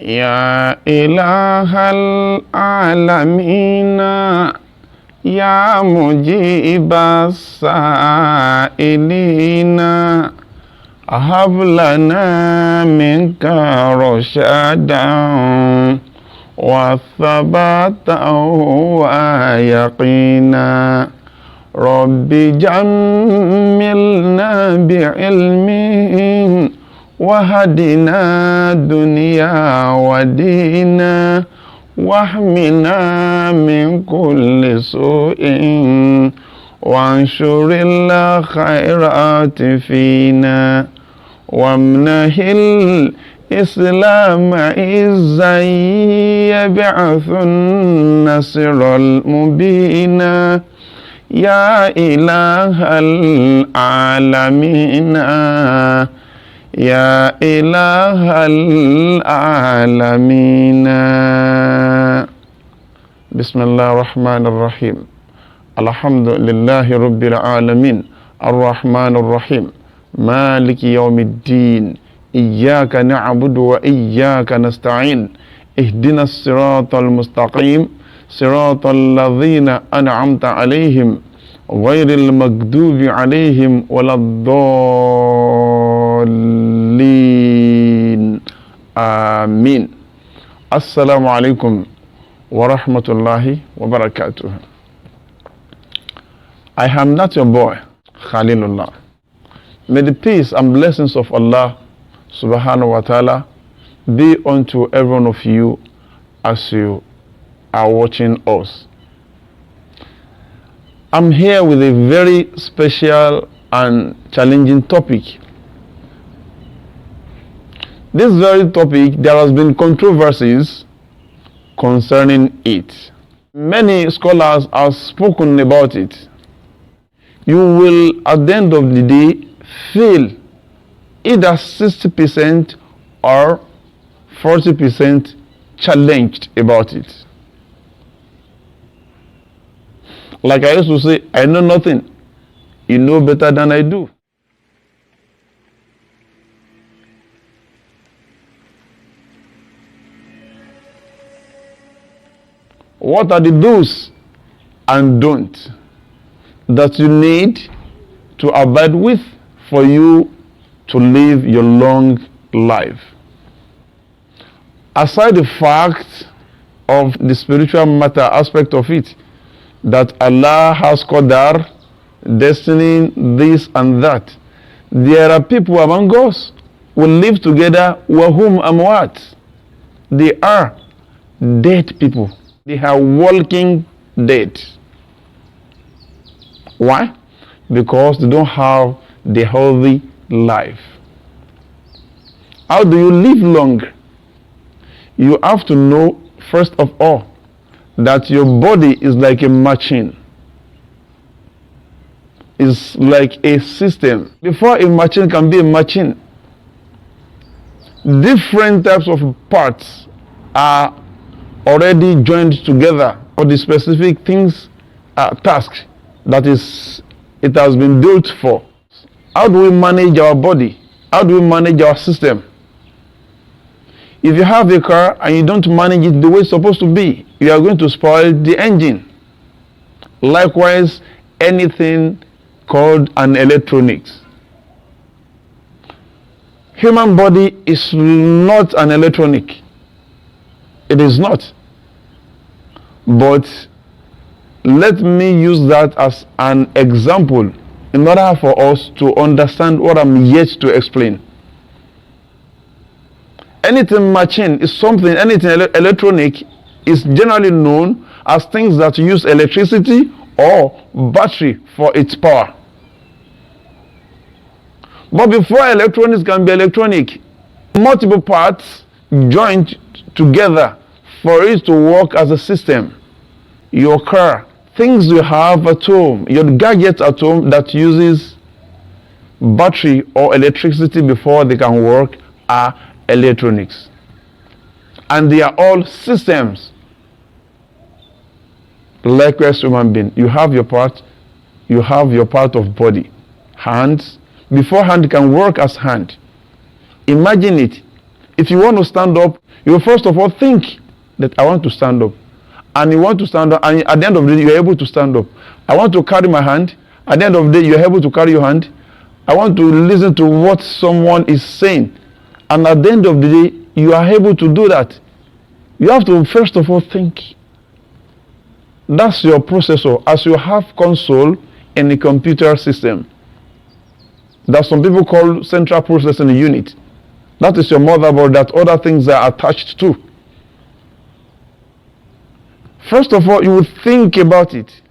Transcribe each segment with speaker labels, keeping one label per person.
Speaker 1: يا إله العالمين يا مجيب السائلين هب لنا منك رشدا وثباتا ويقينا رب جملنا بعلم وهدنا دنيا ودينا واحمنا من كل سوء وانشر الخيرات فينا وامنه الإسلام عزا يبعث النصر المبين يا إله العالمين يا إله العالمين. بسم الله الرحمن الرحيم. الحمد لله رب العالمين الرحمن الرحيم مالك يوم الدين إياك نعبد وإياك نستعين اهدنا الصراط المستقيم صراط الذين أنعمت عليهم غير المغضوب عليهم ولا الضالين آمين. السلام عليكم ورحمة الله وبركاته. I am not your boy, Khalilullah. May the peace and blessings of Allah subhanahu wa ta'ala be unto every one of you as you are watching us. I'm here with a very special and challenging topic. This very topic, there has been controversies concerning it. Many scholars have spoken about it. You will, at the end of the day, feel either 60% or 40% challenged about it. Like I used to say, I know nothing. You know better than I do. What are the do's and don'ts that you need to abide with for you to live your long life? Aside the fact of the spiritual matter aspect of it, that Allah has qadar, destiny, this and that, there are people among us who live together wahum amwat. They are dead people. They are walking dead. Why? Because they don't have the healthy life. How do you live long? You have to know, first of all, that your body is like a machine. It's like a system. Before a machine can be a machine, different types of parts are already joined together for the specific things, tasks that is it has been built for. How do we manage our body? How do we manage our system? If you have a car and you don't manage it the way it's supposed to be, you are going to spoil the engine. Likewise, anything called an electronics. Human body is not an electronic. It is not. But let me use that as an example in order for us to understand what I'm yet to explain. Anything machine is something, anything electronic is generally known as things that use electricity or battery for its power. But before electronics can be electronic, multiple parts joined together for it to work as a system. Your car, things you have at home, your gadgets at home that uses battery or electricity before they can work are electronics. And they are all systems. Likewise, human being, you have your part of body, hands. Before hand can work as hand. Imagine it. If you want to stand up, You will first of all think that I want to stand up. And you want to stand up, and at the end of the day, you are able to stand up. I want to carry my hand. At the end of the day, you are able to carry your hand. I want to listen to what someone is saying. And at the end of the day, you are able to do that. You have to first of all think. That's your processor, as you have console in the computer system. That some people call central processing unit. That is your motherboard that other things are attached to. First of all, you would think about it.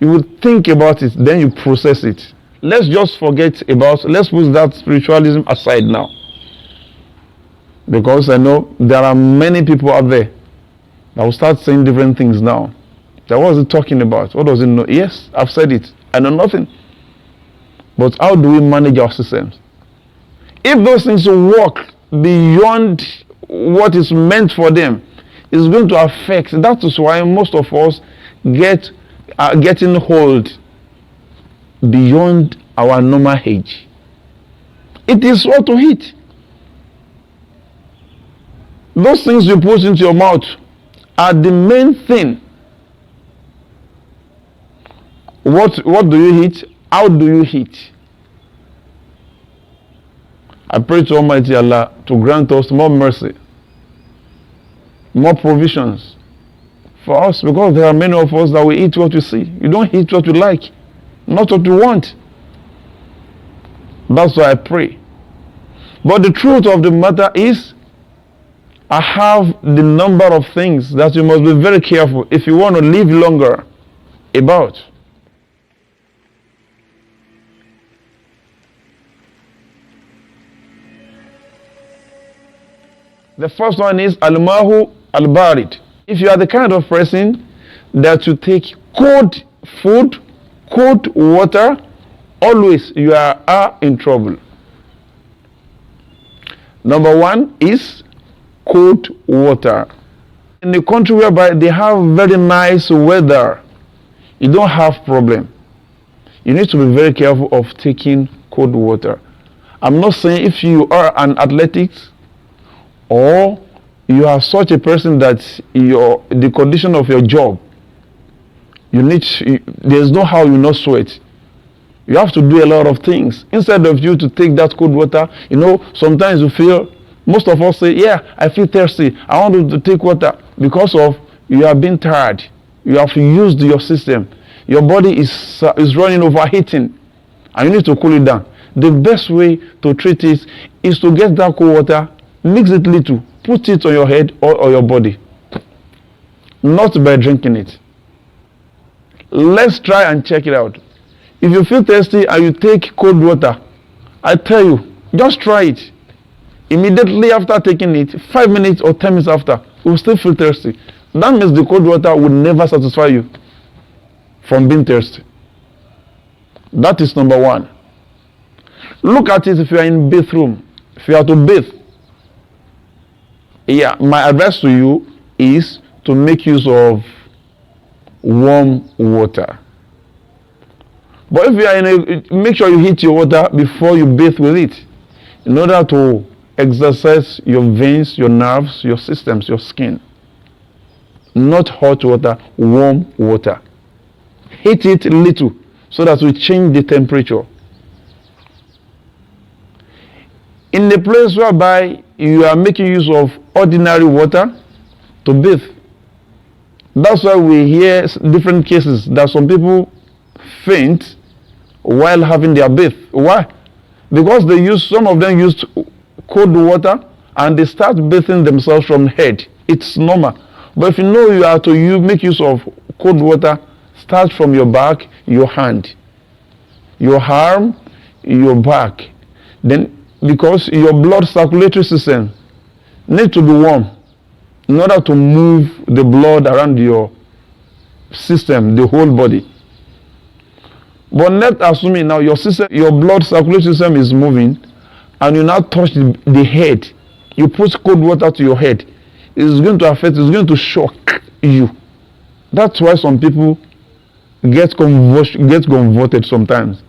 Speaker 1: You would think about it, then you process it. Let's just forget about, let's put that spiritualism aside now. Because I know there are many people out there that will start saying different things now. That what was it talking about? What does it know? Yes, I've said it. I know nothing. But how do we manage our systems? If those things work beyond what is meant for them, it's going to affect. That is why most of us are getting old beyond our normal age. It is what to eat. Those things you put into your mouth are the main thing. What do you eat? How do you eat? I pray to Almighty Allah to grant us more mercy, more provisions for us, because there are many of us that we eat what we see. You don't eat what you like, not what you want. That's why I pray. But the truth of the matter is, I have the number of things that you must be very careful if you want to live longer about. The first one is al-mahu al-barid. If you are the kind of person that you take cold food, cold water, always you are in trouble. Number one is cold water. In the country whereby they have very nice weather, you don't have problem. You need to be very careful of taking cold water. I'm not saying if you are an athletics or you are such a person that the condition of your job, there's no how you not sweat. You have to do a lot of things. Instead of you to take that cold water, sometimes you feel, most of us say, yeah, I feel thirsty. I want to take water because of you have been tired. You have used your system. Your body is running overheating and you need to cool it down. The best way to treat it is to get that cold water, mix it little, put it on your head or on your body. Not by drinking it. Let's try and check it out. If you feel thirsty and you take cold water, I tell you, just try it. Immediately after taking it, 5 minutes or 10 minutes after, you will still feel thirsty. That means the cold water will never satisfy you from being thirsty. That is number one. Look at it if you are in bathroom. If you are to bathe, my advice to you is to make use of warm water. But if you are make sure you heat your water before you bathe with it, in order to exercise your veins, your nerves, your systems, your skin. Not hot water, warm water. Heat it little so that we change the temperature. In the place whereby you are making use of ordinary water to bathe, that's why we hear different cases that some people faint while having their bath. Why? Because some of them used cold water and they start bathing themselves from head. It's normal. But if you are to make use of cold water, start from your back, your hand, your arm, your back. Then, because your blood circulatory system needs to be warm in order to move the blood around your system, the whole body. But not assuming now your blood circulatory system is moving and you now touch the head, you put cold water to your head, it's going to affect, it's going to shock you. That's why some people get converted sometimes.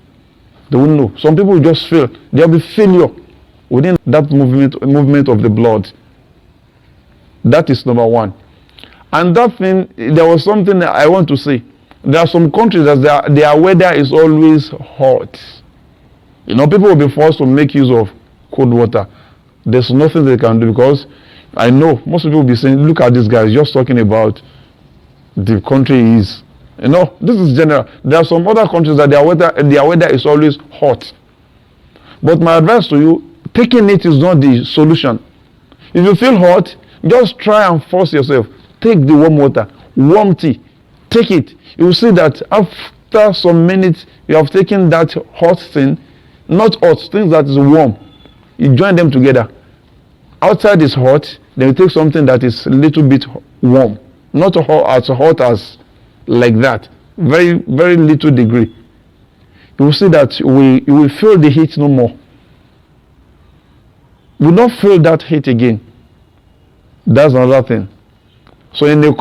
Speaker 1: They won't know. Some people just feel there will be failure within that movement of the blood. That is number one. And that thing, there was something I want to say. There are some countries that their weather is always hot. People will be forced to make use of cold water. There's nothing they can do, because I know most people will be saying, look at this guy, just talking about the country he is. This is general. There are some other countries that their weather is always hot. But my advice to you, taking it is not the solution. If you feel hot, just try and force yourself. Take the warm water, warm tea. Take it. You will see that after some minutes, you have taken that hot thing, not hot, things that is warm. You join them together. Outside is hot, then you take something that is a little bit warm. Not as hot as like that. Very, very little degree. You will see that you will feel the heat no more. You will not feel that heat again. That's another thing. So in the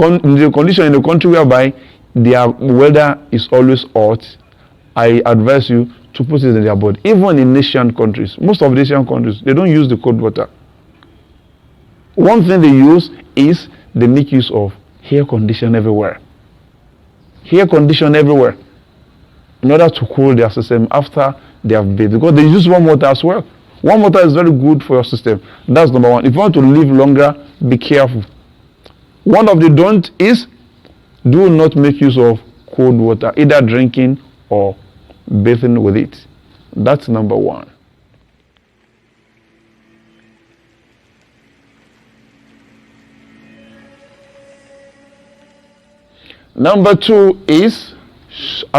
Speaker 1: condition in the country whereby their weather is always hot, I advise you to put it in their body. Even in Asian countries, most of the Asian countries, they don't use the cold water. One thing they use is they make use of air condition everywhere. Air condition everywhere, in order to cool their system after they have bathed, because they use warm water as well. Warm water is very good for your system. That's number one. If you want to live longer, be careful. One of the don't is, do not make use of cold water, either drinking or bathing with it. That's number one. Number two is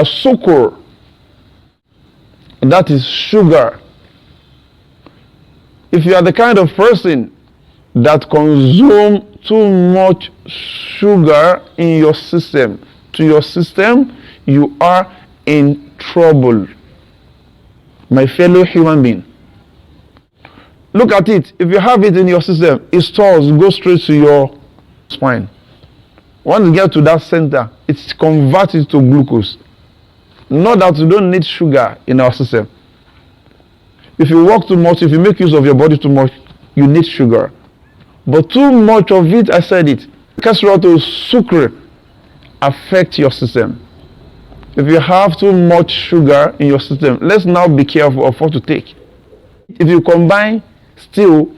Speaker 1: sugar. That is sugar. If you are the kind of person that consume too much sugar in your system, you are in trouble. My fellow human being, look at it. If you have it in your system, it stores, goes straight to your spine. Once you get to that center, it's converted to glucose. Not that you don't need sugar in our system. If you work too much, if you make use of your body too much, you need sugar. But too much of it, I said it, kasratu sukr, affect your system. If you have too much sugar in your system, let's now be careful of what to take. If you combine still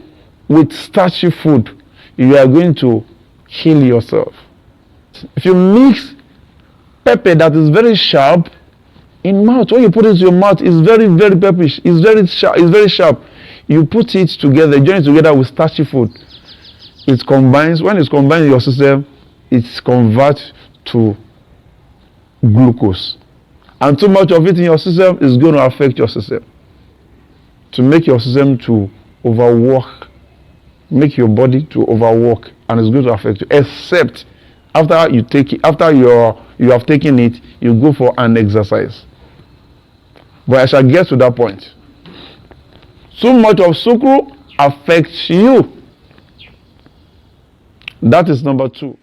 Speaker 1: with starchy food, you are going to kill yourself. If you mix pepper that is very sharp in mouth, when you put it in your mouth, it's very, very pepperish, it's very sharp. You put it together, join it together with starchy food. It combines, when it's combined in your system, it's converted to glucose. And too much of it in your system is going to affect your system. To make your system to overwork, make your body to overwork, and it's going to affect you. Except after you take it, after you have taken it, you go for an exercise. But I shall get to that point. Too much of sucru affects you. That is number two.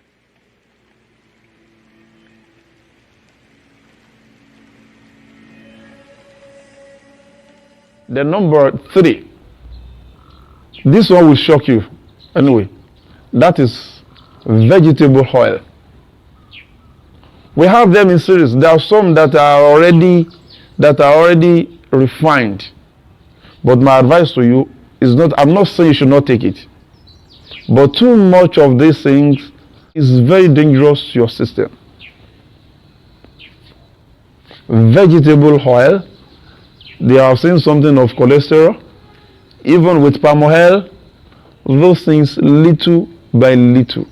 Speaker 1: The number three. This one will shock you. Anyway, that is vegetable oil. We have them in series. There are some that are already refined. But my advice to you is not, I'm not saying you should not take it. But too much of these things is very dangerous to your system. Vegetable oil, they are saying something of cholesterol. Even with palm oil, those things little by little.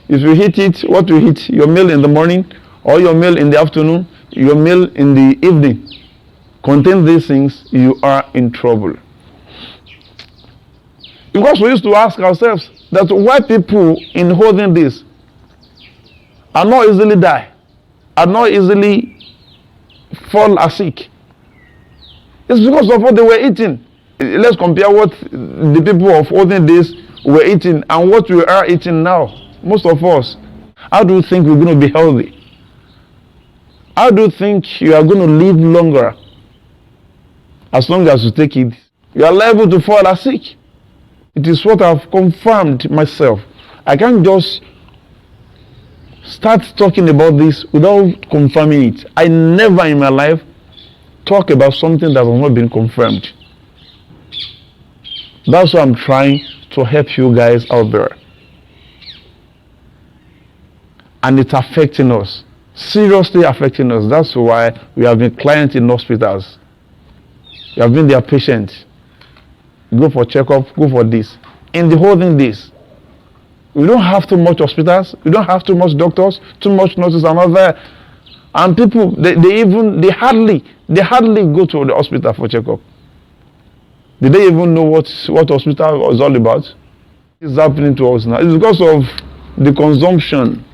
Speaker 1: If you eat it, what you eat, your meal in the morning, or your meal in the afternoon, your meal in the evening, contain these things, you are in trouble. Because we used to ask ourselves that why people in holding this are not easily die, are not easily fall sick. It's because of what they were eating. Let's compare what the people of holding this were eating and what we are eating now. Most of us, how do you think we're going to be healthy? How do you think you are going to live longer? As long as you take it, you are liable to fall sick. It is what I've confirmed myself I can't just start talking about this without confirming it. I never in my life talk about something that has not been confirmed. That's why I'm trying to help you guys out there. And it's affecting us, seriously affecting us. That's why we have been clients in hospitals. We have been their patients. Go for checkup, go for this. In the whole thing, this. We don't have too much hospitals. We don't have too much doctors, too much nurses and all that. And people, they hardly go to the hospital for checkup. Did they even know what hospital was all about? It's happening to us now. It's because of the consumption.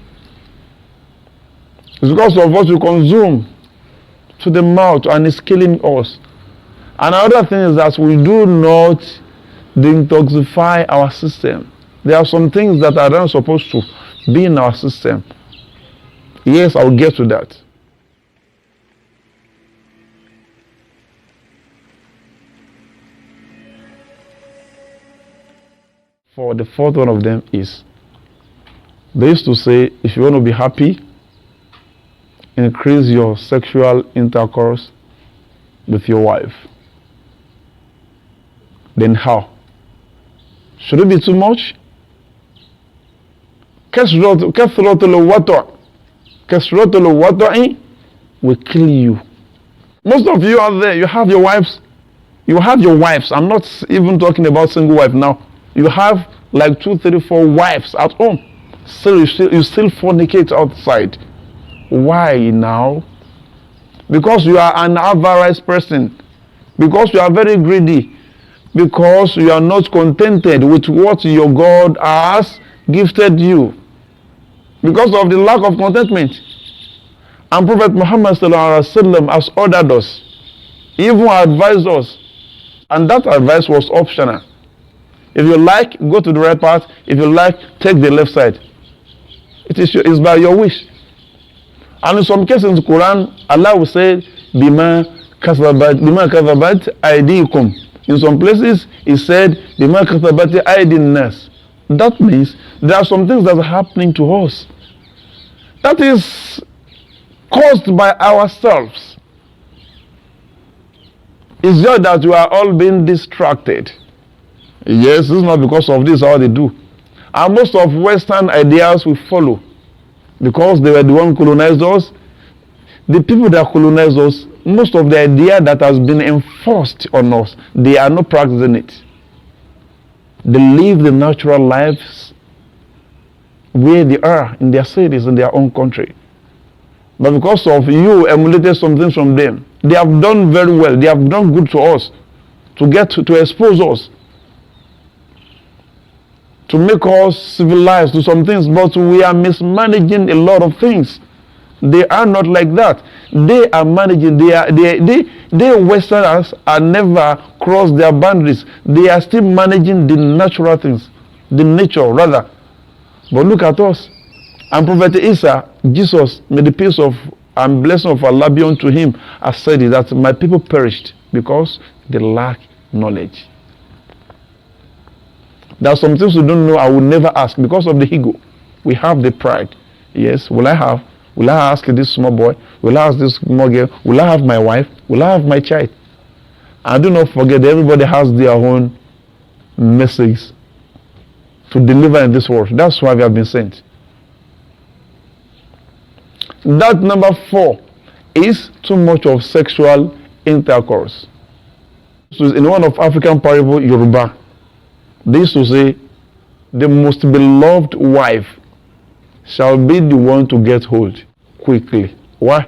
Speaker 1: It's because of what we consume to the mouth, and it's killing us. And another thing is that we do not detoxify our system. There are some things that are not supposed to be in our system. Yes, I'll get to that. For the fourth one of them is, they used to say, if you want to be happy, increase your sexual intercourse with your wife. Then how? Should it be too much? Kathratul wata'i will kill you. Most of you out there, you have your wives. I'm not even talking about single wife now. You have like 2, 3, 4 wives at home. Still, you still fornicate outside. Why now? Because you are an avarice person. Because you are very greedy. Because you are not contented with what your God has gifted you. Because of the lack of contentment. And Prophet Muhammad has ordered us. He even advised us. And that advice was optional. If you like, go to the right path. If you like, take the left side. It's by your wish. And in some cases in the Quran, Allah will say, Bima kathabat aydikum. In some places, He said, Bima kathabat aydin nas. That means there are some things that are happening to us. That is caused by ourselves. It's just that we are all being distracted. Yes, it's not because of this how they do. And most of Western ideas we follow. Because they were the one colonized us. The people that colonized us, most of the idea that has been enforced on us, they are not practicing it. They live the natural lives where they are, in their cities, in their own country. But because of you emulated some things from them, they have done very well. They have done good to us, to expose us, to make us civilized to some things, but we are mismanaging a lot of things. They are not like that. They are managing. They Westerners are never crossed their boundaries. They are still managing the natural things, the nature rather. But look at us. And Prophet Isa, Jesus, may the peace of and blessing of Allah be unto him, has said that my people perished because they lack knowledge. There are some things we don't know. I will never ask because of the ego. We have the pride. Yes, will I ask this small boy? Will I ask this small girl? Will I have my wife? Will I have my child? And do not forget that everybody has their own message to deliver in this world. That's why we have been sent. That number 4 is too much of sexual intercourse. So in one of African parable, Yoruba, they used to say, the most beloved wife shall be the one to get hold quickly. Why?